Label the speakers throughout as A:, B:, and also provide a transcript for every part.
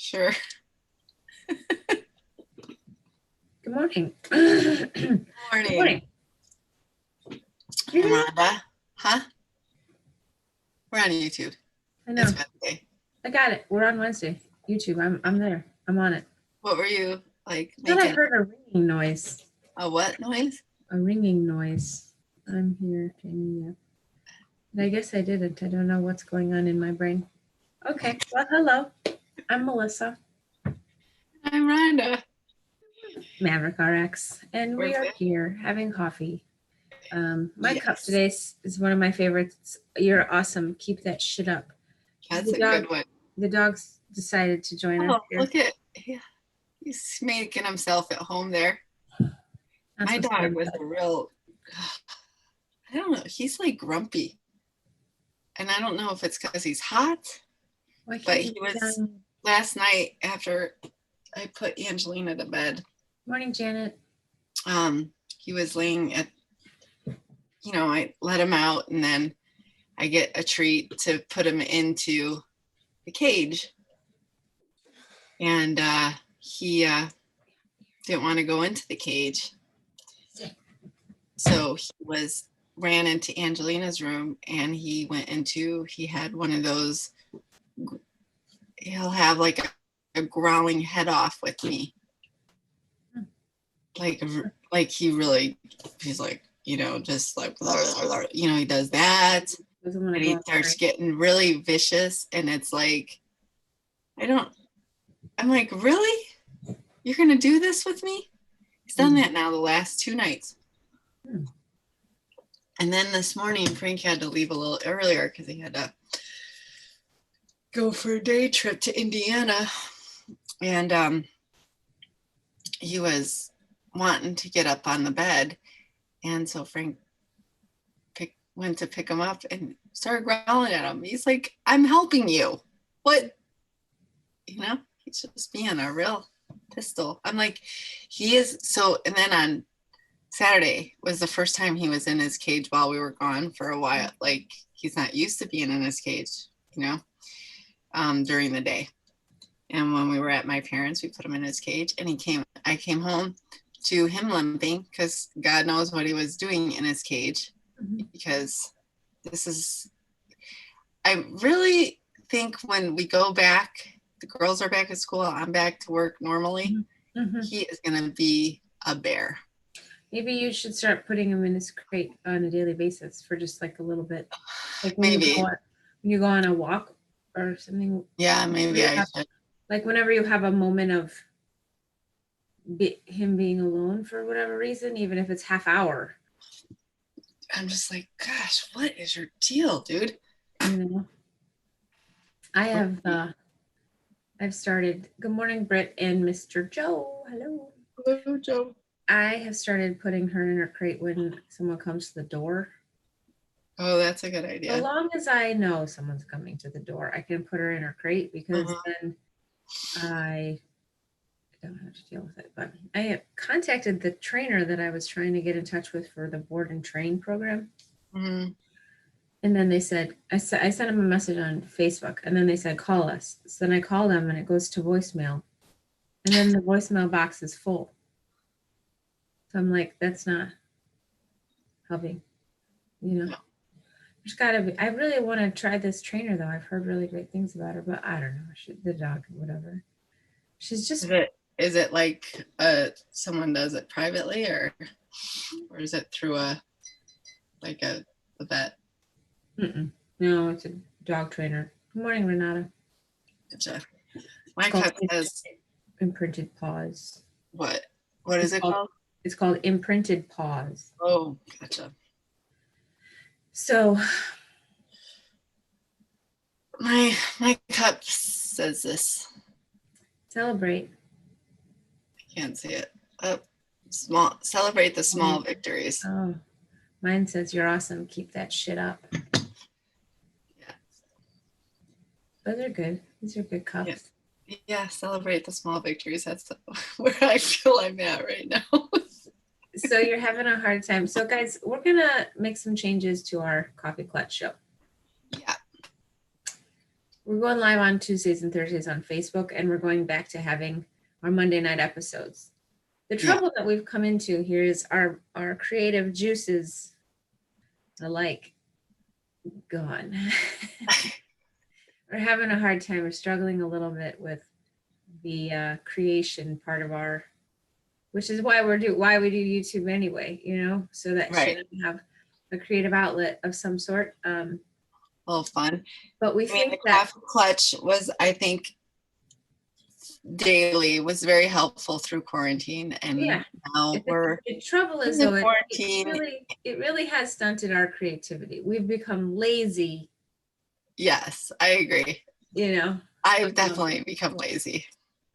A: Sure.
B: Good morning.
A: Good
B: Good
A: morning.
B: morning.
A: I'm Rhonda. Huh? We're on YouTube.
B: I know.
A: It's Wednesday.
B: I got it. We're on Wednesday. YouTube. I'm there. I'm on it.
A: What were you like
B: I thought I
A: making?
B: heard a ringing noise.
A: A what noise?
B: A ringing noise. I'm here. Jamie. But I guess I didn't. I don't know what's going on in my brain. Okay. Well, hello. I'm Melissa,
A: I'm Rhonda.
B: MaverickRx, and we are here having coffee. My cup today is one of my favorites. You're awesome. Keep that shit up.
A: That's a good one.
B: The dogs decided to join us here.
A: Look at he's making himself at home there. My dog was a real, I don't know. He's like grumpy. And I don't know if it's because he's hot, but he was last night after I put Angelina to bed.
B: Morning, Janet.
A: He was laying at, I let him out and then I get a treat to put him into the cage. And he didn't want to go into the cage. So he ran into Angelina's room and he had one of those, he'll have like a growling head off with me. Like he's like, just like, he does that. And he starts getting really vicious. And it's like, I'm like, really? You're going to do this with me? He's done that now the last 2 nights. And then this morning, Frank had to leave a little earlier because he had to go for a day trip to Indiana. And he was wanting to get up on the bed. And so Frank went to pick him up and started growling at him. He's like, I'm helping you. What? He's just being a real pistol. I'm like, he is. So, and then on Saturday was the first time he was in his cage while we were gone for a while. Like, he's not used to being in his cage, during the day. And when we were at my parents', we put him in his cage and I came home to him limping because God knows what he was doing in his cage. Because I really think when we go back, the girls are back at school, I'm back to work normally, he is going to be a bear.
B: Maybe you should start putting him in his crate on a daily basis for just like a little bit. Like when you go on a walk or something.
A: Yeah, maybe I should.
B: Like whenever you have a moment of him being alone for whatever reason, even if it's half hour.
A: I'm just like, gosh, what is your deal, dude?
B: I have I've started. Good morning, Britt and Mr. Joe. Hello.
A: Hello, Joe.
B: I have started putting her in her crate when someone comes to the door.
A: Oh, that's a good idea.
B: As long as I know someone's coming to the door, I can put her in her crate because then I don't have to deal with it. But I contacted the trainer that I was trying to get in touch with for the board and train program. And then they said, I sent them a message on Facebook and then they said, call us. So then I call them and it goes to voicemail. And then the voicemail box is full. So I'm like, that's not helping, There's gotta be, I really want to try this trainer though. I've heard really great things about her, but I don't know. The dog, whatever. She's just.
A: Is it like someone does it privately or is it through a vet?
B: No, it's a dog trainer. Good morning, Renata.
A: Gotcha. My cat says
B: imprinted paws.
A: What is it called?
B: It's called imprinted paws.
A: Oh, gotcha.
B: So
A: my cup says this.
B: Celebrate.
A: I can't see it. Celebrate the small victories.
B: Oh, mine says you're awesome. Keep that shit up.
A: Yeah.
B: Those are good. These are good cups.
A: Yeah, celebrate the small victories. That's where I feel I'm at right now.
B: So you're having a hard time. So guys, we're going to make some changes to our Coffee Clutch show.
A: Yeah.
B: we're going live on Tuesdays and Thursdays on Facebook, and we're going back to having our Monday night episodes. The trouble that we've come into here is our creative juices are like gone. We're having a hard time. We're struggling a little bit with the creation part of our, which is why we do YouTube anyway, so that
A: Right.
B: should have a creative outlet of some sort.
A: Well, fun.
B: But we think
A: the
B: that
A: Craft Clutch was, I think, daily was very helpful through quarantine, and now we're
B: the trouble is
A: in
B: though
A: quarantine.
B: it really has stunted our creativity. We've become lazy.
A: Yes, I agree. I've definitely become lazy.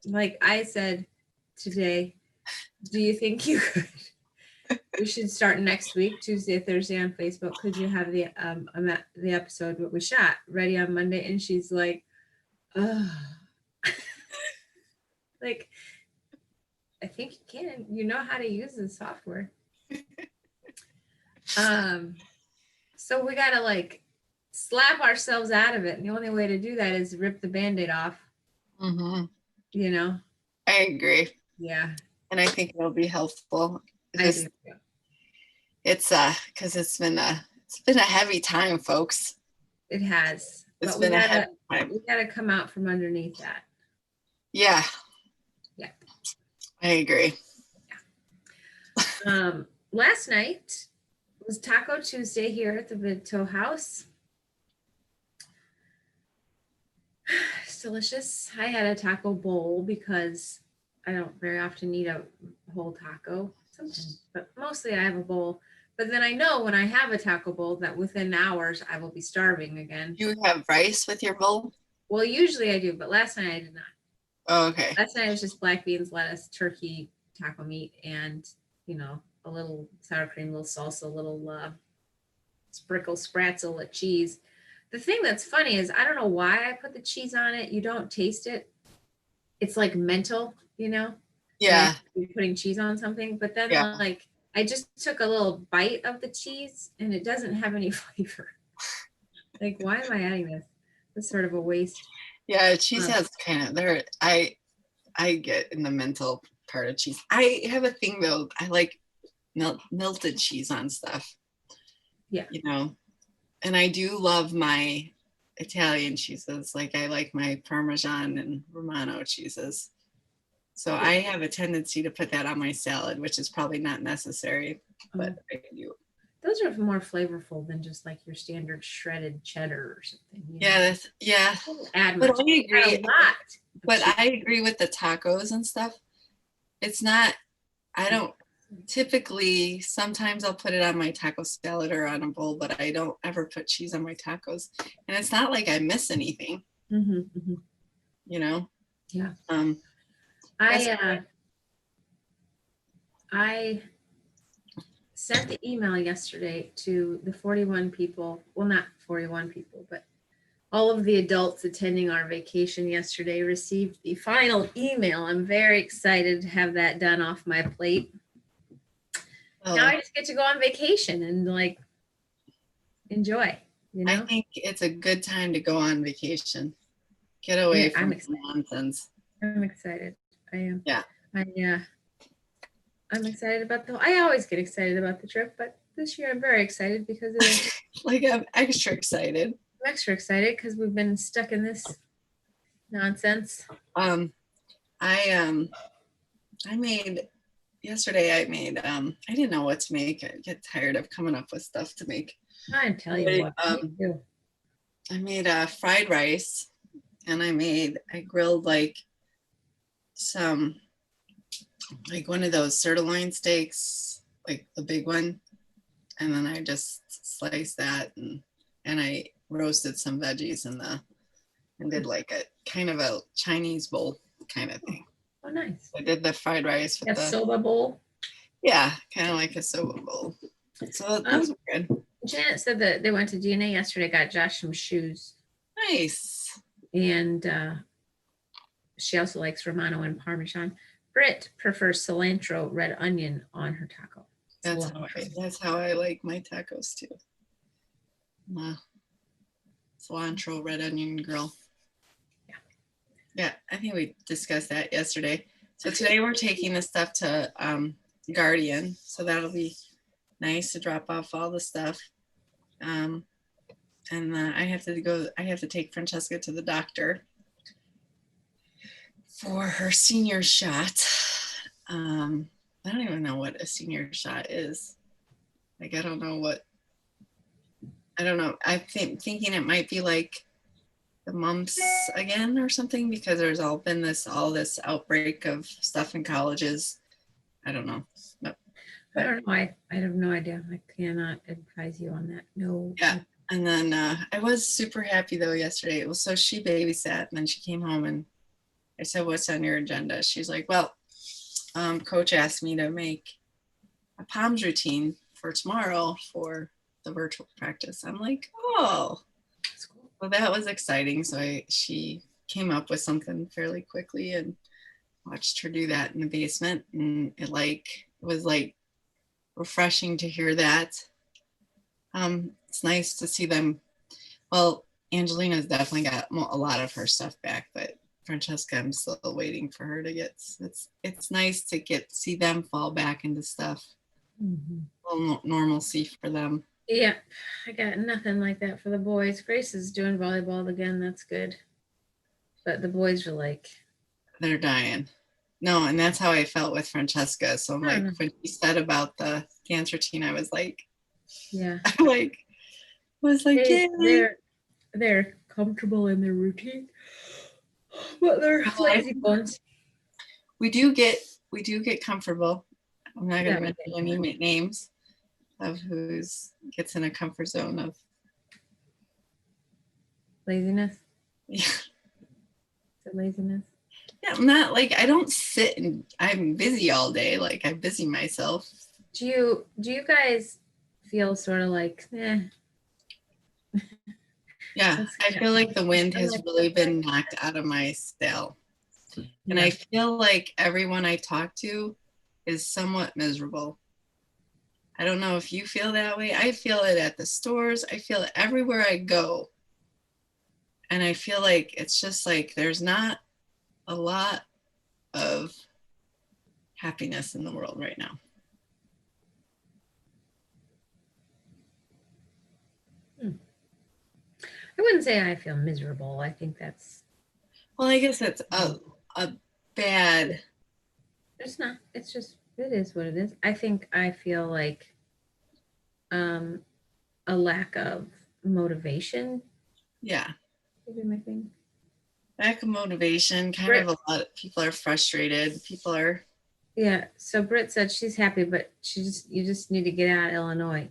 B: Like I said today, do you think you could? We should start next week, Tuesday, Thursday on Facebook. Could you have the episode what we shot ready on Monday? And she's like, oh. Like, I think you can. You know how to use the software. So we gotta like slap ourselves out of it. And the only way to do that is rip the Band-Aid off.
A: Mm-hmm.
B: I
A: agree.
B: Yeah.
A: And I think it'll be helpful. It's because it's been a heavy time, folks.
B: It has.
A: It's been a heavy time.
B: We gotta come out from underneath that.
A: Yeah.
B: Yeah.
A: I agree.
B: Yeah. Last night was Taco Tuesday here at the Vito House. It's delicious. I had a taco bowl because I don't very often eat a whole taco. Sometimes, but mostly I have a bowl. But then I know when I have a taco bowl that within hours I will be starving again.
A: You have rice with your bowl?
B: Well, usually I do, but last night I did not.
A: Oh, okay.
B: Last night it was just black beans, lettuce, turkey, taco meat, and a little sour cream, a little salsa, a little sprinkle spratzel of cheese. The thing that's funny is I don't know why I put the cheese on it. You don't taste it. It's like mental, Yeah.
A: Like
B: you're putting cheese on something, but then like I just took a little bite of the cheese and it doesn't have any flavor. Like, why am I adding this? It's sort of a waste.
A: Yeah, cheese has kind of there. I get in the mental part of cheese. I have a thing though. I like melted cheese on stuff.
B: Yeah.
A: And I do love my Italian cheeses. Like I like my Parmesan and Romano cheeses. So I have a tendency to put that on my salad, which is probably not necessary, but I do.
B: Those are more flavorful than just like your standard shredded cheddar or something.
A: Yeah,
B: Add much.
A: But I agree.
B: A lot.
A: But I agree with the tacos and stuff. It's not. I don't typically. Sometimes I'll put it on my taco salad or on a bowl, but I don't ever put cheese on my tacos. And it's not like I miss anything.
B: Mm-hmm, mm-hmm.
A: Yeah.
B: I sent the email yesterday to the 41 people, well, not 41 people, but all of the adults attending our vacation yesterday received the final email. I'm very excited to have that done off my plate. Now I just get to go on vacation and like enjoy,
A: I think it's a good time to go on vacation. Get away from nonsense.
B: I'm excited. I am.
A: Yeah.
B: I'm excited about I always get excited about the trip, but this year I'm very excited because
A: like I'm extra excited.
B: I'm extra excited because we've been stuck in this nonsense.
A: I made I didn't know what to make. I get tired of coming up with stuff to make.
B: I'm telling you what.
A: I made fried rice, and I grilled like some, like one of those sirloin steaks, like the big one. And then I just sliced that and I roasted some veggies and did like a kind of a Chinese bowl kind of thing.
B: Oh, nice.
A: I did the fried rice with
B: a soba bowl.
A: Yeah, kind of like a soba bowl. So those were good.
B: Janet said that they went to DNA yesterday, got Josh some shoes.
A: Nice.
B: And she also likes Romano and Parmesan. Britt prefers cilantro, red onion on her taco.
A: That's how I like my tacos too. Cilantro, red onion grill. Yeah, I think we discussed that yesterday. So today we're taking the stuff to Guardian. So that'll be nice to drop off all the stuff. And I have to take Francesca to the doctor for her senior shot. I don't even know what a senior shot is. Like, I don't know. I think thinking it might be like the mumps again or something, because there's all this outbreak of stuff in colleges. I don't know.
B: I don't know. I have no idea. I cannot advise you on that. No.
A: Yeah. And then I was super happy though yesterday. So she babysat and then she came home and I said, "What's on your agenda?" She's like, "Well, coach asked me to make a POMS routine for tomorrow for the virtual practice." I'm like, "Oh,
B: That's cool.
A: well, that was exciting." So she came up with something fairly quickly and watched her do that in the basement. And it was like refreshing to hear that. It's nice to see them. Well, Angelina's definitely got a lot of her stuff back, but Francesca, I'm still waiting for her to get. It's nice to see them fall back into stuff. Well, normalcy for them.
B: Yeah, I got nothing like that for the boys. Grace is doing volleyball again. That's good. But the boys are like,
A: They're dying. No, and that's how I felt with Francesca. So I'm like, when she said about the dance routine, I was like,
B: yeah,
A: Yay.
B: they're comfortable in their routine, but they're lazy ones.
A: We do get comfortable. I'm not going to mention any names of who's gets in a comfort zone of
B: laziness.
A: Yeah.
B: Laziness.
A: Yeah, I'm not like, I don't sit and I'm busy all day. Like, I busy myself.
B: Do you guys feel sort of like, eh?
A: Yeah, I feel like the wind has really been knocked out of my sail. And I feel like everyone I talk to is somewhat miserable. I don't know if you feel that way. I feel it at the stores. I feel it everywhere I go. And I feel like it's just like there's not a lot of happiness in the world right now.
B: I wouldn't say I feel miserable. I think that's.
A: Well, I guess it's a bad.
B: It's not. It's just, it is what it is. I think I feel like a lack of motivation.
A: Yeah.
B: Maybe my thing.
A: Lack of motivation. Kind of a lot of people are frustrated. People are.
B: Yeah. So Britt said she's happy, but you just need to get out of Illinois.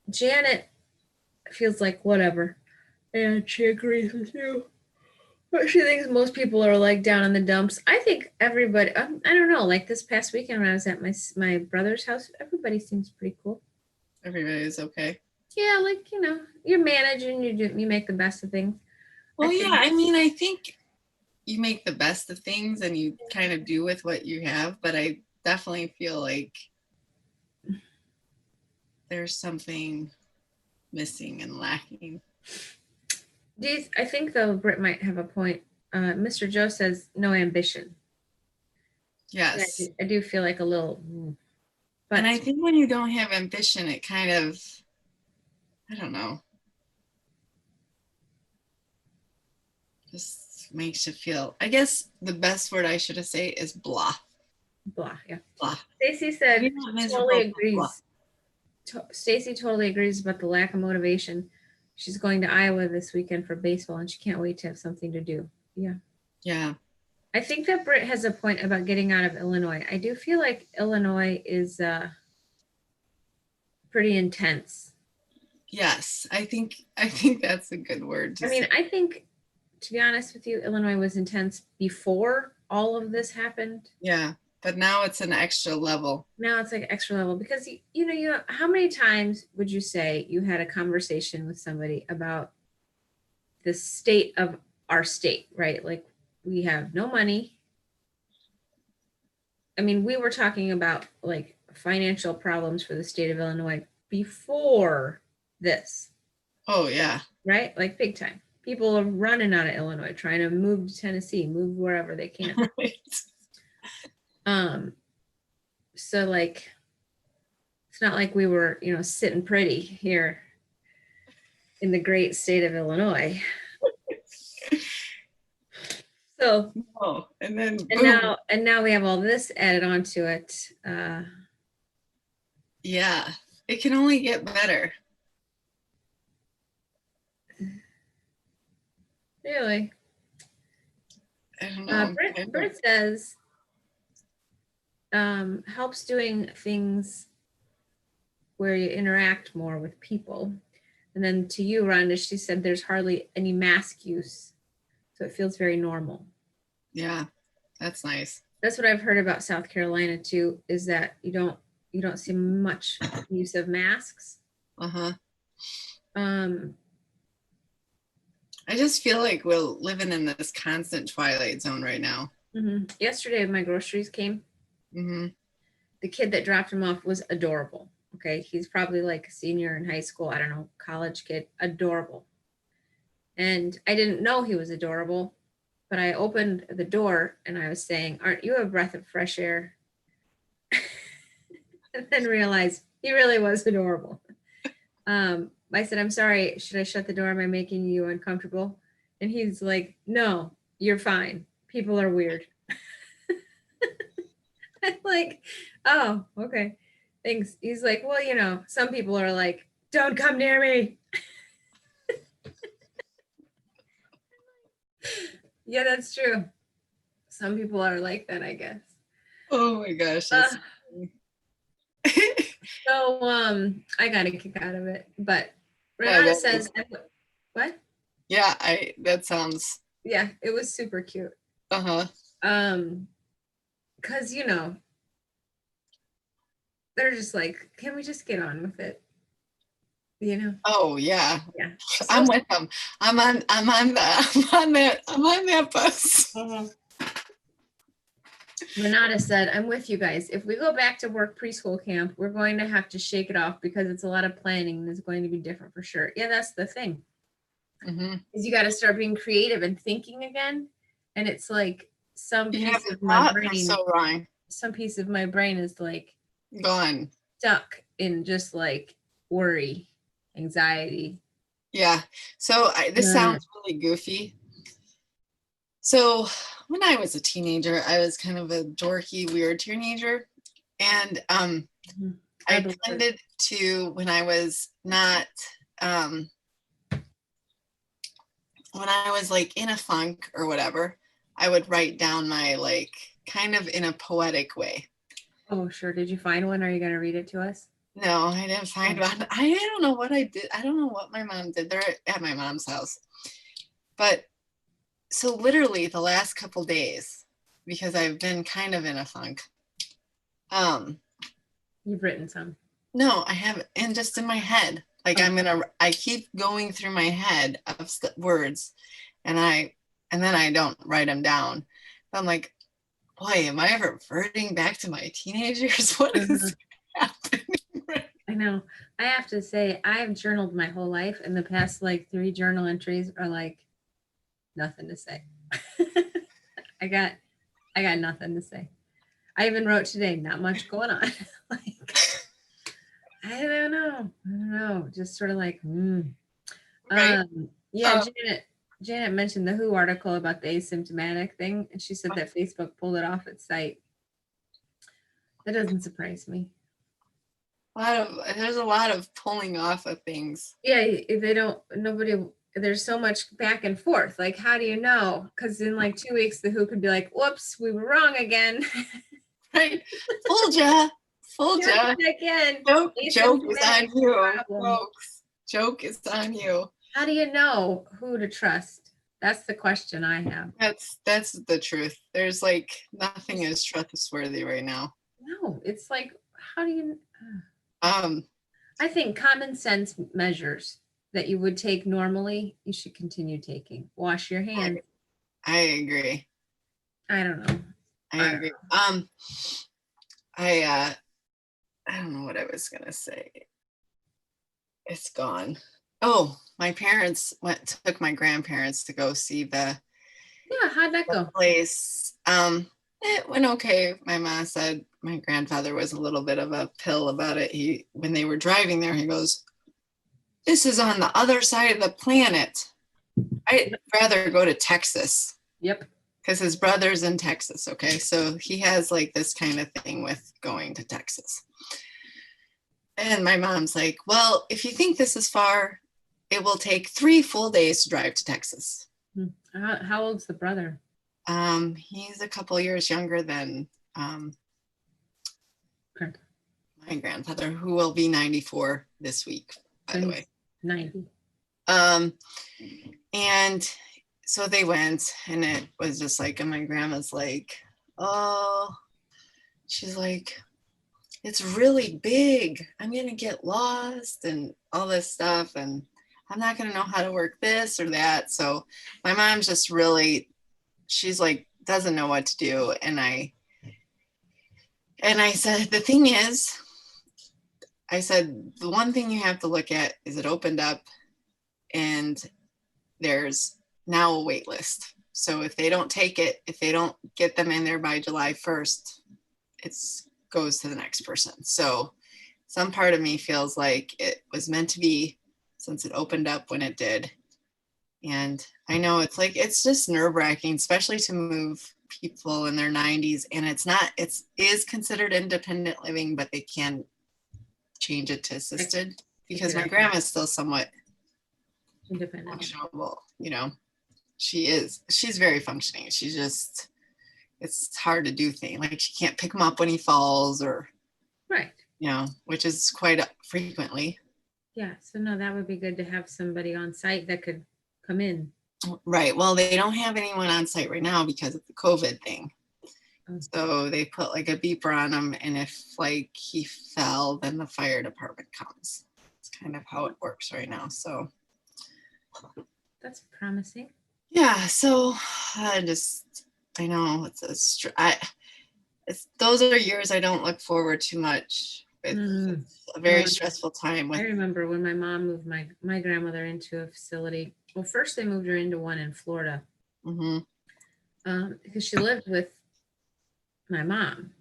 B: Janet feels like whatever, and she agrees with you. But she thinks most people are like down in the dumps. I think everybody. I don't know. Like this past weekend when I was at my brother's house, everybody seems pretty cool.
A: Everybody's okay.
B: Yeah, like you're managing. You make the best of things.
A: Well, I mean, I think you make the best of things and you kind of do with what you have. But I definitely feel like there's something missing and lacking.
B: I think though Britt might have a point. Mr. Joe says no ambition.
A: Yes.
B: I do feel like a little.
A: But and I think when you don't have ambition, it kind of, I don't know, just makes you feel, I guess the best word I should have said is blah.
B: Blah, yeah.
A: Blah.
B: Stacy said totally agrees. Stacy totally agrees about the lack of motivation. She's going to Iowa this weekend for baseball and she can't wait to have something to do. Yeah.
A: Yeah.
B: I think that Britt has a point about getting out of Illinois. I do feel like Illinois is pretty intense.
A: Yes, I think that's a good word.
B: I mean, I think, to be honest with you, Illinois was intense before all of this happened.
A: Yeah, but now it's an extra level.
B: Now it's like extra level because how many times would you say you had a conversation with somebody about the state of our state, right? Like we have no money. I mean, we were talking about like financial problems for the state of Illinois before this.
A: Oh, yeah.
B: Right? Like big time. People are running out of Illinois, trying to move to Tennessee, move wherever they can.
A: Right.
B: So like, it's not like we were, sitting pretty here in the great state of Illinois. So,
A: Oh, and then
B: and now we have all this added onto it.
A: Yeah, it can only get better.
B: Really?
A: I don't know.
B: Britt says, helps doing things where you interact more with people. And then to you, Rhonda, she said there's hardly any mask use. So it feels very normal.
A: Yeah, that's nice.
B: That's what I've heard about South Carolina too, is that you don't see much use of masks.
A: Uh-huh.
B: Um,
A: I just feel like we're living in this constant twilight zone right now.
B: Yesterday, my groceries came. The kid that dropped him off was adorable. Okay, he's probably like a senior in high school. I don't know, college kid, adorable. And I didn't know he was adorable, but I opened the door and I was saying, "Aren't you a breath of fresh air?" And then realized he really was adorable. I said, "I'm sorry, should I shut the door? Am I making you uncomfortable?" And he's like, "No, you're fine. People are weird." I'm like, "Oh, okay. Thanks." He's like, "Well, some people are like, don't come near me." Yeah, that's true. Some people are like that, I guess.
A: Oh my gosh.
B: So I got a kick out of it. But Renata says, what?
A: Yeah, that sounds.
B: Yeah, it was super cute.
A: Uh-huh.
B: Because they're just like, can we just get on with it?
A: Oh yeah.
B: Yeah.
A: I'm with them. I'm on that bus.
B: Renata said, "I'm with you guys. If we go back to work preschool camp, we're going to have to shake it off because it's a lot of planning and it's going to be different for sure." Yeah, that's the thing. Is you got to start being creative and thinking again. And it's like some piece of my brain.
A: So wrong.
B: Some piece of my brain is like
A: gone,
B: stuck in just like worry, anxiety.
A: Yeah. So this sounds really goofy. So when I was a teenager, I was kind of a dorky, weird teenager. And I tended to, when I was not, when I was like in a funk or whatever, I would write down my like kind of in a poetic way.
B: Oh, sure. Did you find one? Are you going to read it to us?
A: No, I didn't find one. I don't know what I did. I don't know what my mom did. They're at my mom's house. But so literally the last couple days, because I've been kind of in a funk.
B: You've written some.
A: No, I haven't. And just in my head. Like I keep going through my head of words and then I don't write them down. But I'm like, boy, am I ever reverting back to my teenagers? What is happening?
B: I know. I have to say, I've journaled my whole life, and the past like 3 journal entries are like nothing to say. I got nothing to say. I even wrote today, not much going on. Like, I don't know. Just sort of like,
A: Right.
B: Yeah, Janet mentioned the WHO article about the asymptomatic thing, and she said that Facebook pulled it off its site. That doesn't surprise me.
A: There's a lot of pulling off of things.
B: Yeah, there's so much back and forth. Like, how do you know? Because in like 2 weeks, the WHO could be like, whoops, we were wrong again.
A: Right. Fooled ya.
B: Again.
A: Joke is on you, folks. Joke is on you.
B: How do you know who to trust? That's the question I have.
A: That's the truth. There's like nothing is trustworthy right now.
B: No, it's like, how do you?
A: I
B: think common sense measures that you would take normally, you should continue taking. Wash your hands.
A: I agree.
B: I don't know.
A: I agree. I don't know what I was gonna say. It's gone. Oh, my parents took my grandparents to go see the
B: Yeah, how'd that go?
A: place. It went okay. My mom said my grandfather was a little bit of a pill about it. When they were driving there, he goes, "This is on the other side of the planet. I'd rather go to Texas."
B: Yep.
A: Because his brother's in Texas. Okay. So he has like this kind of thing with going to Texas. And my mom's like, "Well, if you think this is far, it will take 3 full days to drive to Texas."
B: How old's the brother?
A: He's a couple years younger than
B: Okay.
A: my grandfather, who will be 94 this week, by the way.
B: 90.
A: And so they went, and it was just like, and my grandma's like, "Oh," she's like, "It's really big. I'm going to get lost and all this stuff. And I'm not going to know how to work this or that." So my mom's just really, she's like, doesn't know what to do. And I said, the thing is, I said, the one thing you have to look at is it opened up and there's now a wait list. So if they don't take it, if they don't get them in there by July 1st, it goes to the next person. So some part of me feels like it was meant to be since it opened up when it did. And I know it's like, it's just nerve wracking, especially to move people in their 90s. And it's not, it is considered independent living, but they can change it to assisted because my grandma's still somewhat
B: Independent.
A: functionable, you know. She's very functioning. She's just, it's hard to do things like she can't pick him up when he falls or,
B: Right.
A: you know, which is quite frequently.
B: Yeah. So no, that would be good to have somebody on site that could come in.
A: Right. Well, they don't have anyone on site right now because of the COVID thing. So they put like a beeper on him, and if like he fell, then the fire department comes. It's kind of how it works right now. So
B: that's promising.
A: Yeah. So I know it's those are years I don't look forward to much. It's a very stressful time.
B: I remember when my mom moved my grandmother into a facility. Well, first they moved her into one in Florida. Because she lived with my mom.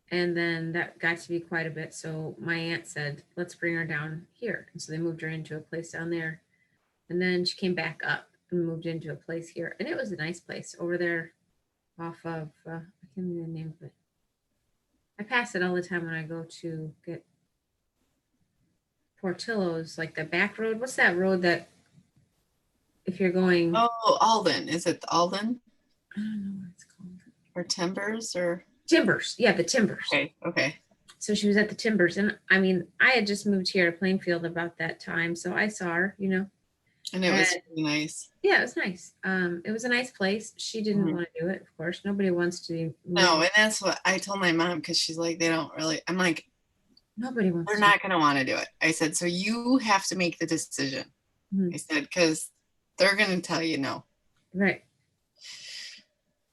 B: And then that got to be quite a bit. So my aunt said, let's bring her down here. And so they moved her into a place down there. And then she came back up and moved into a place here. And it was a nice place over there off of, I can't remember the name of it. I pass it all the time when I go to get Portillo's, like the back road. What's that road that if you're going?
A: Oh, Alden. Is it the Alden?
B: I don't know what it's called.
A: Or Timbers or?
B: Timbers. Yeah, the Timbers.
A: Okay.
B: So she was at the Timbers. And I mean, I had just moved here to Plainfield about that time. So I saw her, you know.
A: And it was really nice.
B: Yeah, it was nice. It was a nice place. She didn't want to do it, of course. Nobody wants to.
A: No, and that's what I told my mom because she's like, they don't really. I'm like,
B: nobody wants.
A: They're not going to want to do it. I said, so you have to make the decision. I said, because they're going to tell you no.
B: Right.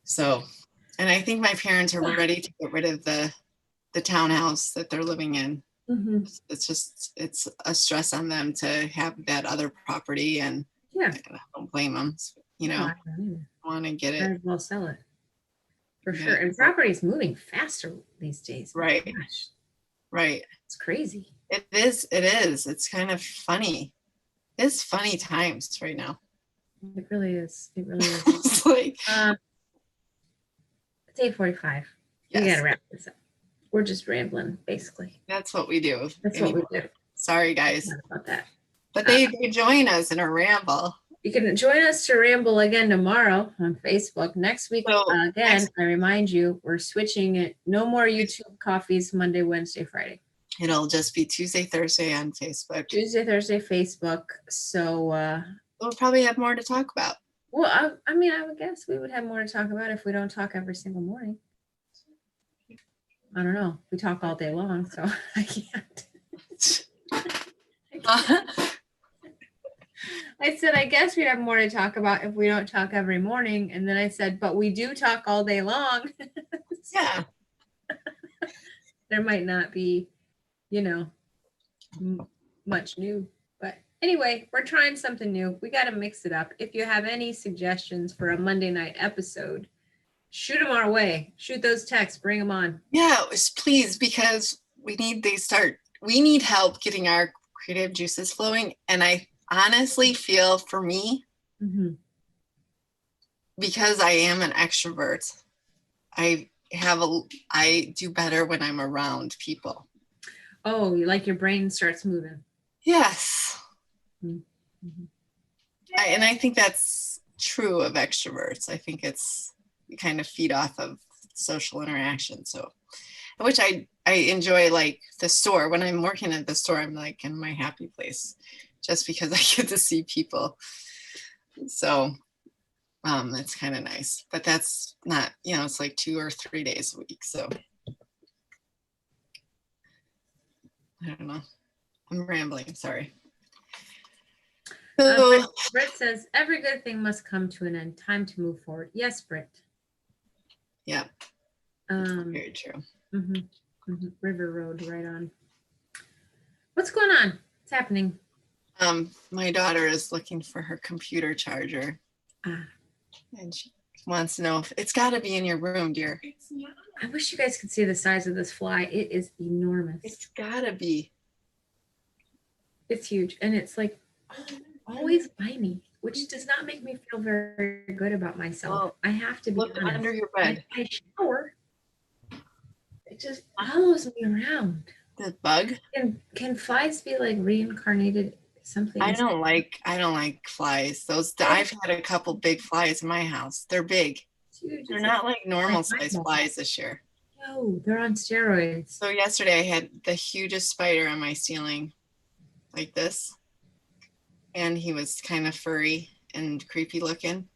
A: So, and I think my parents are ready to get rid of the townhouse that they're living in. It's a stress on them to have that other property, and I don't blame them. You know, want to get it.
B: Might as well sell it for sure. And property is moving faster these days.
A: Right.
B: Gosh.
A: Right.
B: It's crazy.
A: It is. It's kind of funny. It's funny times right now.
B: It really is. It really is.
A: It's like
B: it's 8:45. We gotta wrap this up. We're just rambling, basically.
A: That's what we do.
B: That's what we do.
A: Sorry, guys.
B: Not about that.
A: But they join us in our ramble.
B: You can join us to ramble again tomorrow on Facebook. Next week, I remind you, we're switching it. No more YouTube coffees Monday, Wednesday, Friday.
A: It'll just be Tuesday, Thursday on Facebook.
B: Tuesday, Thursday, Facebook. So
A: we'll probably have more to talk about.
B: Well, I mean, I would guess we would have more to talk about if we don't talk every single morning. I don't know. We talk all day long, so I can't. I said, I guess we'd have more to talk about if we don't talk every morning. And then I said, but we do talk all day long.
A: Yeah.
B: There might not be, you know, much new, but Anyway, we're trying something new. We got to mix it up. If you have any suggestions for a Monday night episode, shoot them our way. Shoot those texts. Bring them on.
A: Yeah, please, because we need help getting our creative juices flowing. And I honestly feel for me, because I am an extrovert, I do better when I'm around people.
B: Oh, you like your brain starts moving.
A: Yes.
B: Mm-hmm.
A: And I think that's true of extroverts. I think you kind of feed off of social interaction. So, which I enjoy, like the store. When I'm working at the store, I'm like in my happy place just because I get to see people. So it's kind of nice, but that's not, it's like 2 or 3 days a week. So I don't know. I'm rambling. Sorry. So,
B: Britt says, every good thing must come to an end. Time to move forward. Yes, Britt.
A: Yeah. Very true.
B: River Road, right on. What's going on? What's happening?
A: My daughter is looking for her computer charger. And she wants to know if it's got to be in your room, dear.
B: I wish you guys could see the size of this fly. It is enormous.
A: It's got to be.
B: It's huge. And it's like always by me, which does not make me feel very good about myself. Well, I have to be
A: look honest. Under your bed.
B: I shower. It just follows me around.
A: The bug?
B: Can flies be like reincarnated something?
A: I don't like flies. I've had a couple big flies in my house. They're big. They're not like normal size flies this year.
B: No, they're on steroids.
A: So yesterday I had the hugest spider on my ceiling, like this. And he was kind of furry and creepy looking.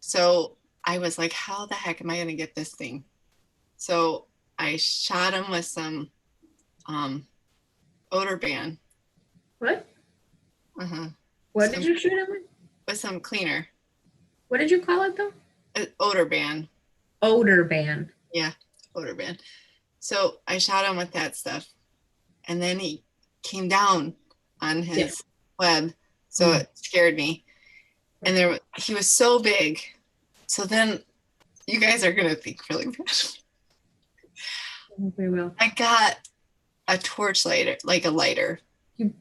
A: So I was like, how the heck am I going to get this thing? So I shot him with some odor ban.
B: What? What did you shoot him with?
A: With some cleaner.
B: What did you call it though?
A: Odor ban.
B: Odor ban.
A: Yeah, odor ban. So I shot him with that stuff. And then he came down on his web. So it scared me. And he was so big. So then you guys are going to think really bad.
B: We will.
A: I got a torch lighter, like a lighter.
B: You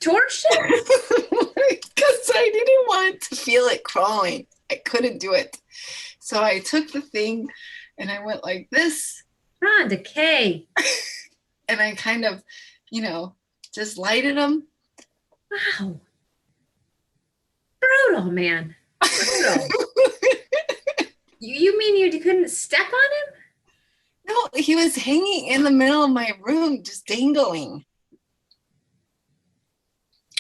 B: torched
A: it? Because I didn't want to feel it crawling. I couldn't do it. So I took the thing and I went like this.
B: Rhonda K.
A: And I kind of, just lighted them.
B: Wow. Brutal, man. Brutal. You mean you couldn't step on him?
A: No, he was hanging in the middle of my room, just dangling.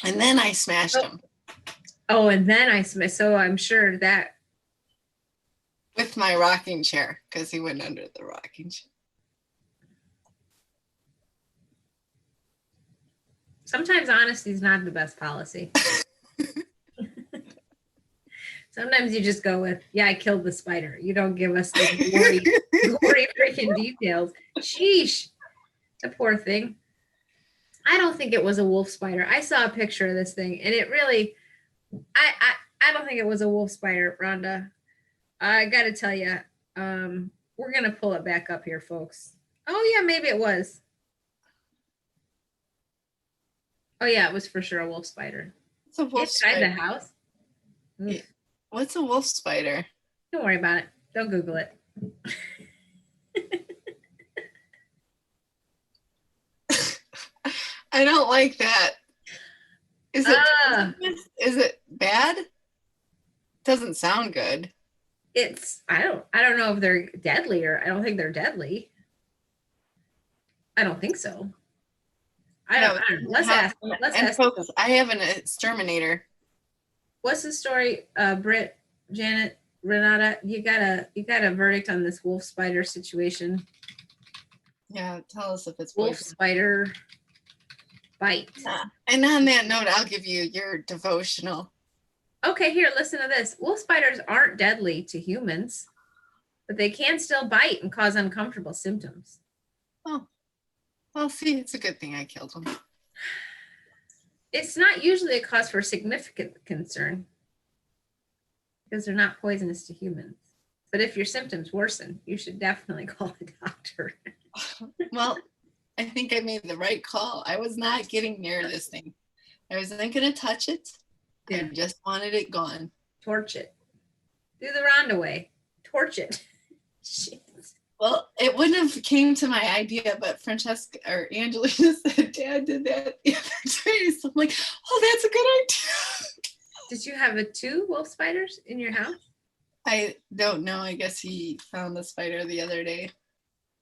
A: And then I smashed him.
B: Oh, and then I smashed. So I'm sure that.
A: With my rocking chair, because he went under the rocking chair.
B: Sometimes honesty is not the best policy. Sometimes you just go with, I killed the spider. You don't give us the gory freaking details. Sheesh. The poor thing. I don't think it was a wolf spider. I saw a picture of this thing, and it really, I don't think it was a wolf spider, Rhonda. I got to tell you, we're going to pull it back up here, folks. Oh, yeah, maybe it was. Oh, yeah, it was for sure a wolf spider.
A: It's a wolf spider.
B: Inside the house?
A: Yeah. What's a wolf spider?
B: Don't worry about it. Don't Google it.
A: I don't like that. Is it bad? Doesn't sound good.
B: I don't know if they're deadly or I don't think they're deadly. I don't think so. I don't know. Let's ask.
A: Folks, I have an exterminator.
B: What's the story, Britt, Janet, Renata? You got a verdict on this wolf spider situation.
A: Yeah, tell us if it's
B: wolf spider bite.
A: And on that note, I'll give you your devotional.
B: Okay, here, listen to this. Wolf spiders aren't deadly to humans, but they can still bite and cause uncomfortable symptoms.
A: Oh, well, see, it's a good thing I killed them.
B: It's not usually a cause for significant concern because they're not poisonous to humans. But if your symptoms worsen, you should definitely call the doctor.
A: Well, I think I made the right call. I was not getting near this thing. I wasn't going to touch it.
B: Yeah.
A: I just wanted it gone.
B: Torch it. Do the roundaway. Torch it. Shit.
A: Well, it wouldn't have came to my idea, but Francesca or Angelina said Dad did that the other day. So I'm like, oh, that's a good idea.
B: Did you have 2 wolf spiders in your house?
A: I don't know. I guess he found the spider the other day.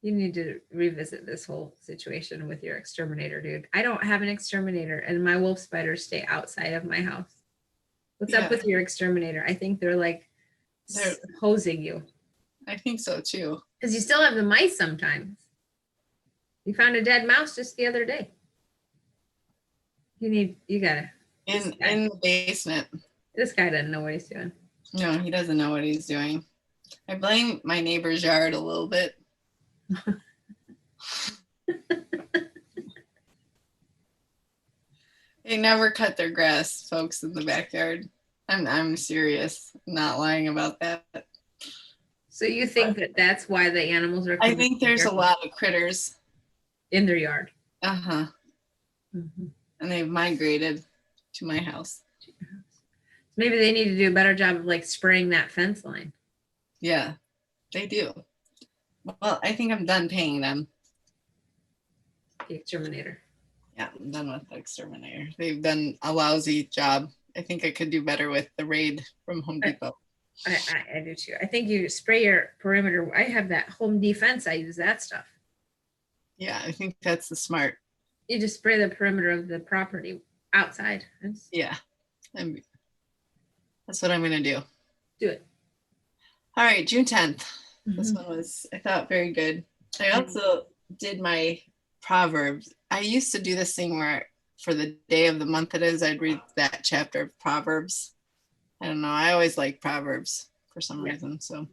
B: You need to revisit this whole situation with your exterminator, dude. I don't have an exterminator, and my wolf spiders stay outside of my house. What's up with your exterminator? I think they're hosing you.
A: I think so too.
B: Because you still have the mice sometimes. You found a dead mouse just the other day. You gotta.
A: In the basement.
B: This guy doesn't know what he's doing.
A: No, he doesn't know what he's doing. I blame my neighbor's yard a little bit. They never cut their grass, folks, in the backyard. I'm serious. I'm not lying about that.
B: So you think that's why the animals are?
A: I think there's a lot of critters
B: in their yard.
A: Uh-huh. Mm-hmm. And they've migrated to my house.
B: Maybe they need to do a better job of like spraying that fence line.
A: Yeah, they do. Well, I think I'm done paying them.
B: The exterminator.
A: Yeah, I'm done with the exterminator. They've done a lousy job. I think I could do better with the Raid from Home Depot.
B: I do too. I think you spray your perimeter. I have that Home Defense. I use that stuff.
A: Yeah, I think that's the smart.
B: You just spray the perimeter of the property outside.
A: Yeah, that's what I'm going to do.
B: Do it.
A: All right, June 10th. Mm-hmm. This one was, I thought, very good. I also did my Proverbs. I used to do this thing where for the day of the month it is, I'd read that chapter of Proverbs. I don't know. I always like Proverbs for some reason. So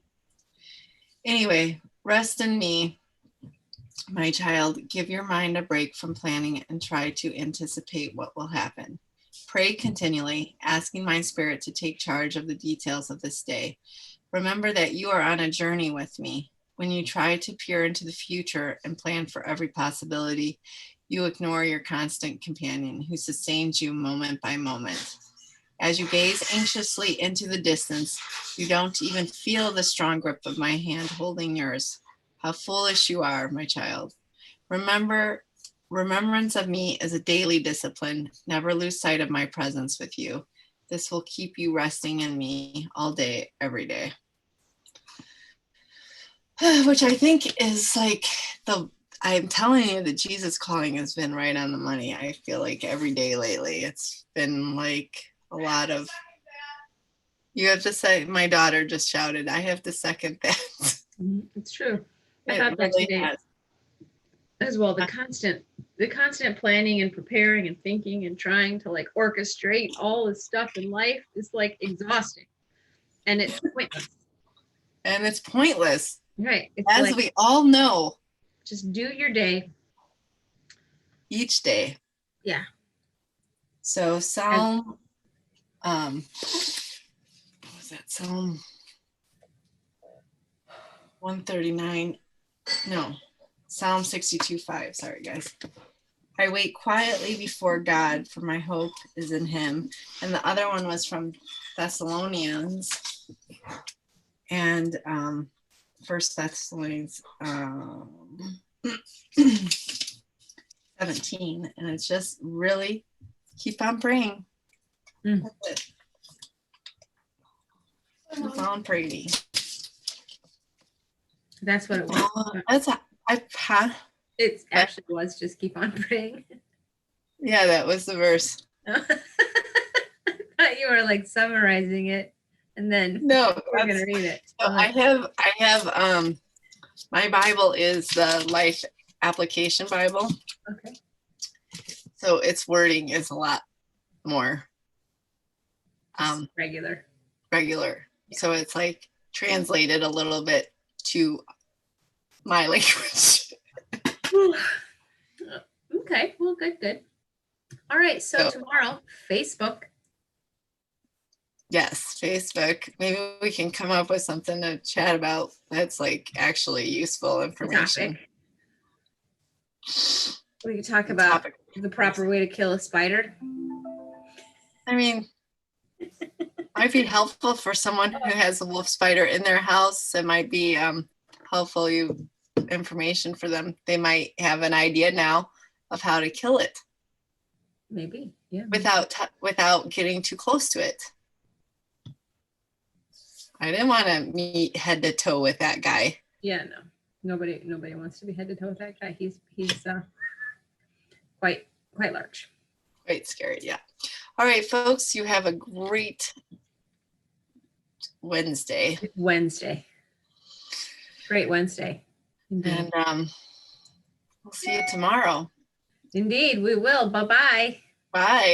A: anyway, rest in me, my child. Give your mind a break from planning and try to anticipate what will happen. Pray continually, asking my spirit to take charge of the details of this day. Remember that you are on a journey with me. When you try to peer into the future and plan for every possibility, you ignore your constant companion who sustains you moment by moment. As you gaze anxiously into the distance, you don't even feel the strong grip of my hand holding yours. How foolish you are, my child. Remembrance of me is a daily discipline. Never lose sight of my presence with you. This will keep you resting in me all day, every day. Which I think is like I'm telling you, the Jesus calling has been right on the money. I feel like every day lately, it's been like a lot of, you have to say, my daughter just shouted, I have to second that.
B: It's true. I thought that really today as well. The constant planning and preparing and thinking and trying to like orchestrate all this stuff in life is like exhausting. And it's pointless. Right. It's
A: as like, we all know.
B: Just do your day.
A: Each day.
B: Yeah.
A: So Psalm, what was that? Psalm 139. No, Psalm 62:5. Sorry, guys. I wait quietly before God, for my hope is in him. And the other one was from Thessalonians. And First Thessalonians 17. And it's just really keep on praying. That's it. Keep on praying.
B: That's what it was. It actually was just keep on praying.
A: Yeah, that was the verse.
B: I thought you were like summarizing it, and then
A: no,
B: we're gonna read it.
A: So I have my Bible is the Life Application Bible.
B: Okay.
A: So its wording is a lot more
B: regular.
A: Yeah. So it's like translated a little bit to my language.
B: Okay, well, good. All right. So
A: So
B: tomorrow, Facebook.
A: yes, Facebook. Maybe we can come up with something to chat about that's like actually useful
B: The
A: information.
B: topic. We can talk
A: The
B: about
A: topic.
B: the proper way to kill a spider.
A: I mean, might be helpful for someone who has a wolf spider in their house. It might be helpful information for them. They might have an idea now of how to kill it
B: Maybe. Yeah.
A: without getting too close to it. I didn't want to meet head to toe with that guy.
B: Yeah, no. Nobody wants to be head to toe with that guy. He's quite large.
A: Quite scary, yeah. All right, folks, you have a great Wednesday.
B: Great Wednesday. Indeed.
A: And we'll see you tomorrow.
B: Indeed, we will. Bye-bye.
A: Bye.